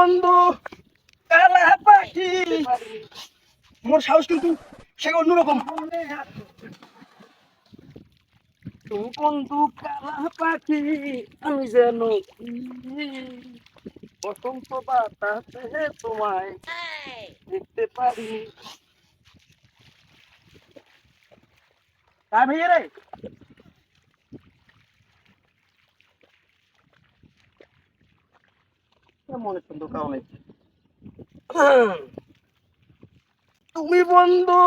বন্ধু কালা পাখি, মোর সাহস কিন্তু সে অন্যরকম। তুমি বন্ধু কালা পাখি, আমি যেন বসন্ত বাতাসে তোমায় দেখতে পারি। তাই ভাইয়া রে, মনে সুন্দর কারণে তুমি বন্ধু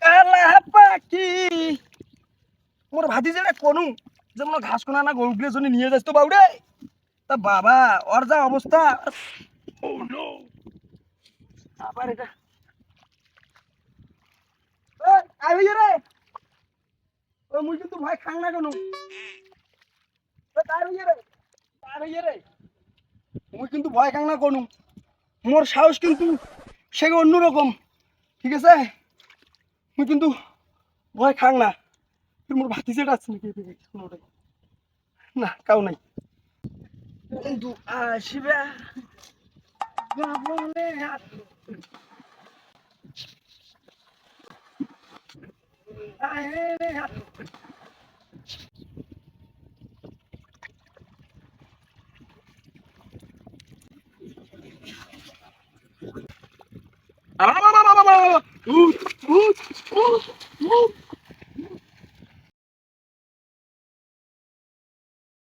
কালা পাখি, মোর ভাতি যেটা কোনু যেমন ঘাস কোনা না গরুগুলোর জন্য নিয়ে যাস তো বাউরে। তা বাবা ওর যা অবস্থা, আবার এটা আই ভাইয়া রে, ও মুই কিন্তু ভয় খাং না কোনো। তাই ভাইয়া রে, তাই ভাইয়া রে, মুই কিন্তু ভয় খাং না কোনো। মোর সাহস কিন্তু সে অন্যরকম, ঠিক আছে? মুই কিন্তু ভয় খাং না। মোর ভাতি যেটা আছে নাকি না কাউ নাই। বন্ধু আসবে মনে